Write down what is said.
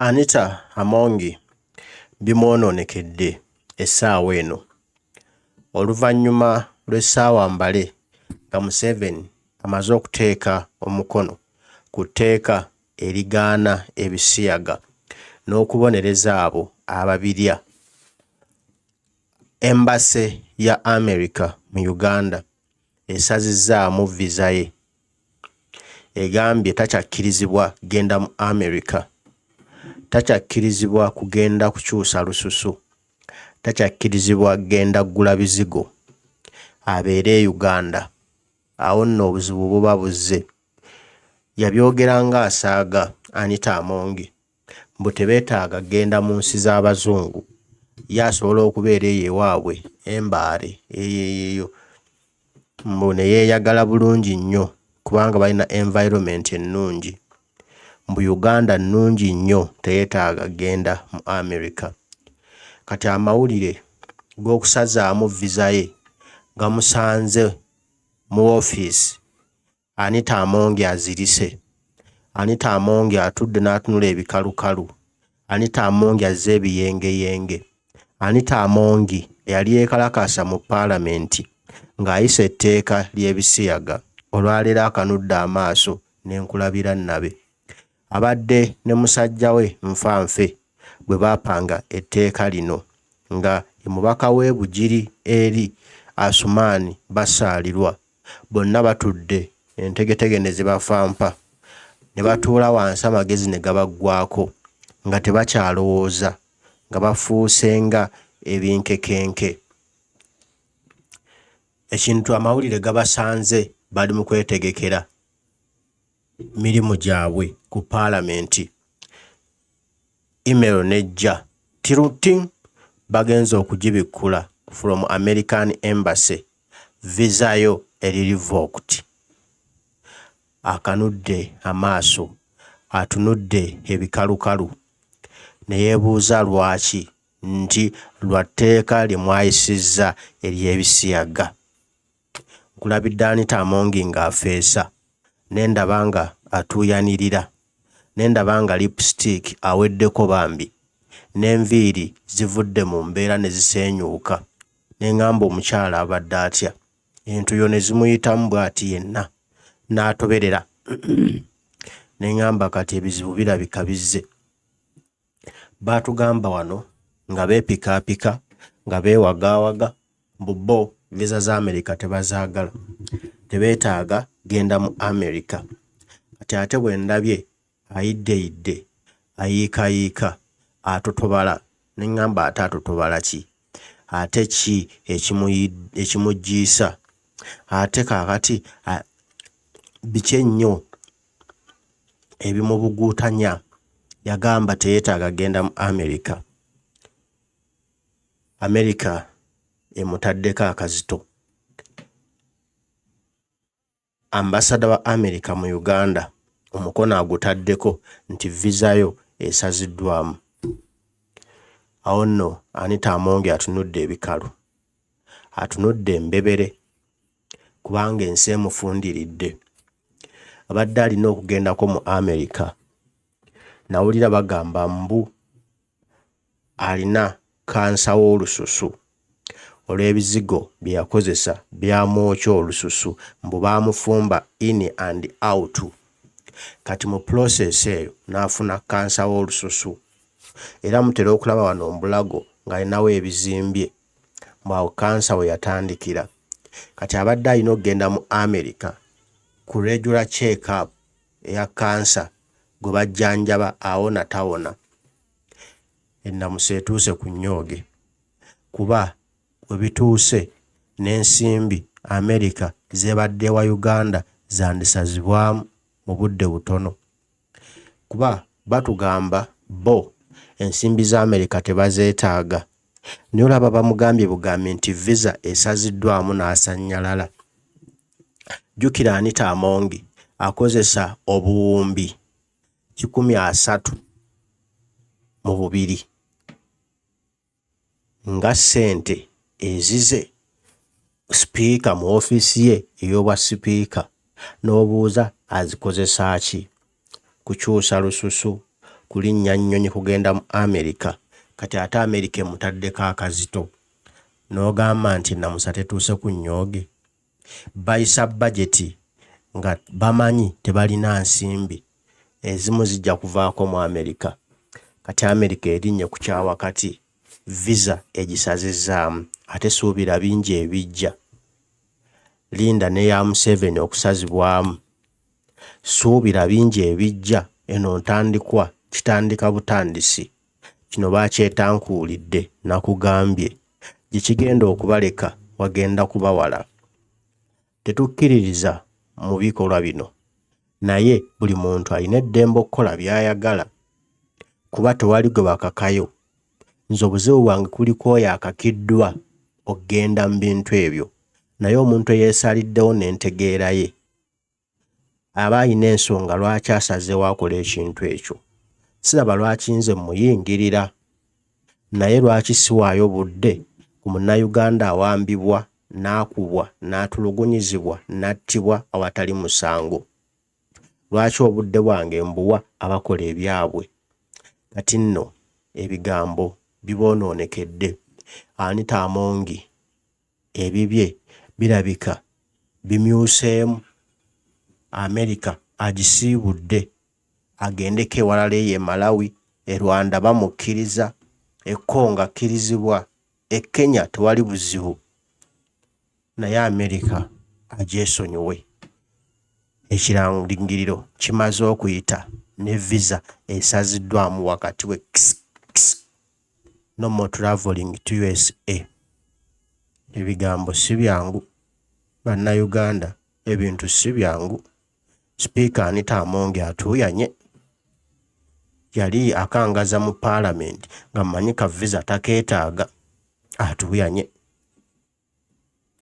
Anitah Amongi bimwononekedde essaawa eno oluvannyuma lw'essaawa mbale nga Museveni amaze okuteeka omukono ku tteeka erigaana ebisiyaga n'okubonereza abo ababirya. Embase ya America mu Uganda esazizaamu visa ye, egambye takyakirizibwa genda mu America, takyakirizibwa kugenda kukyusa lususu, takyakirizibwa genda gula bizigo, abeere Uganda. Awo nno obuzibu buba buzze. Yabyogera nga asaaga Anitah Amongi mbu tebeetaaga genda mu nsi z'abazungu, yasobola okubeera eyo ewaabwe embaare eyeeyo, mbu ne yeeyagala bulungi nnyo kubanga balina environment ennungi. Mbu Uganda nnungi nnyo, teyeetaaga genda mu America. Kati amawulire g'okusazaamu visa ye gamusanze mu woofiisi. Anitah Amongi azirise. Anitah Amongi atudde n'atunula ebikalukalu. Anitah Amongi azze ebiyengeyenge. Anitah Amongi yali yeekalakasa mu paalamenti ng'ayisa etteeka ly'ebisiyaga. Olwaleero akanudde amaaso n'enkulabira nnabe. Abadde ne musajja we Nfanfe bwe baapanga etteeka lino nga mubaka w'e Bugiri eri Asumaani basaalirwa, bonna batudde entegetege ne zibafampa, ne batuula wansi amagezi ne gabaggwaako nga tebakyalowooza, nga bafuuse nga ebinkekenke. Ekintu amawulire gabasanze bali mu kwetegekera mirimu gyabwe ku paalamenti. Email nejja tiruting bagenza okugibikkula from American Embassy, visa yo eri revoked. Akanudde amaaso, atunudde ebikalukalu, ne yeebuuza lwaki, nti lwa tteeka lye mwayisizza ery'ebisiyaga. Nkulabidde Anitah Amongi ng'afeesa, n'endaba nga atuuyanirira, n'endaba nga lipstick aweddeko bambi, n'enviiri zivudde mu mbeera ne ziseenyuuka, n'eŋŋamba omukyala abadde atya. Entuyo ne zimuyitamu bw'ati yenna n'atoberera. N'eŋŋamba kati ebizibu birabika bizze. Baatugamba wano nga beepikaapika, nga beewagaawaga, mbu bo visa za America tebazaagala, tebeetaaga genda mu America. Kati ate bwe ndabye ayiddeyidde, ayiikayiika, atotobala, n'eŋŋamba ate atotobala ki? Ate ki ekimuggiisa? Ate kaakati biki ennyo ebimubuguutanya? Yagamba teyeetaaga genda mu America. America emutaddeko akazito. Ambasada wa America mu Uganda omukono agutaddeko nti visa yo esaziddwamu. Awo nno Anitah Amongi atunudde ebikalu, atunudde embebere, kubanga ensi emufundiridde. Abadde alina okugendako mu America, nawulira bagamba mbu alina kansa w'olususu olw'ebizigo bye yakozesa byamwokya olususu, mbu baamufumba in and out. Kati mu process eyo n'afuna kansa w'olususu. Era mutera okulaba wano mbulago ng'alinawo ebizimbye, mwawo kansa we yatandikira. Kati abadde alina okugenda mu America ku regular check-up eya kansa gwe bajjanjaba awona tawona. Ennamusa etuuse ku nnyooge, kuba we bituuse n'ensimbi America zeebadde wa Uganda zandisazibwamu mu budde butono. Kuba batugamba bo ensimbi za America tebazeetaaga. Naye olaba bamugambye bugambi nti visa esaziddwamu n'asannyalala. Jjukira Anitah Amongi akozesa obuwumbi 32 nga ssente ezize. Sipiika mu ofiisi ye ey'obwa sipiika n'obuuza azikozesa ki? Kukyusa lususu, kulinnya nnyonyi kugenda mu America kati ate America emutaddeko akazito n'ogamba nti namusa tetuuse ku nnyooge bayisa budget nga bamanyi tebalina nsimbi ezimu zijja kuvaako mu America kati America erinnye ku kyawakati visa egisazizaamu ate suubira bingi ebijja linda ne ya Museveni okusazibwamu suubira bingi ebijja eno ntandikwa kitandika butandisi kino bakyetankuulidde nakugambye gikigenda okubaleka wagenda kubawala tetukkiririza mu bikolwa bino naye buli muntu alina eddembe okukola by'ayagala kuba tewali gwe bakakayo nze obuzibu bwange kuliko oyo akakiddwa okgenda mu bintu ebyo naye omuntu eyeesaliddewo n'entegeera ye aba alina ensonga lwaki asazeewo akola ekintu ekyo siraba lwaki nze muyingirira naye lwaki siwaayo budde ku munnayuganda awambibwa n'akubwa n'atulugunyizibwa n'attibwa awatali musango lwaki obudde bwange mbuwa abakola ebyabwe kati nno ebigambo bibonoonekedde Anitah Amongi ebibye birabika bimyuseemu America agisiibudde agendeko ewalala ye Malawi e Rwanda bamukkiriza e Congo akkirizibwa e Kenya tewali buzibu naye America agyesonyiwe ekirangiriro kimaze okuyita ne visa esaziddwamu wakati we no more traveling to USA ebigambo si byangu bannayuganda ebintu si byangu Sipiika Anitah Amongi atuuyanye yali akangaza mu Parliament nga mmanyi ka visa takeetaaga atuuyanye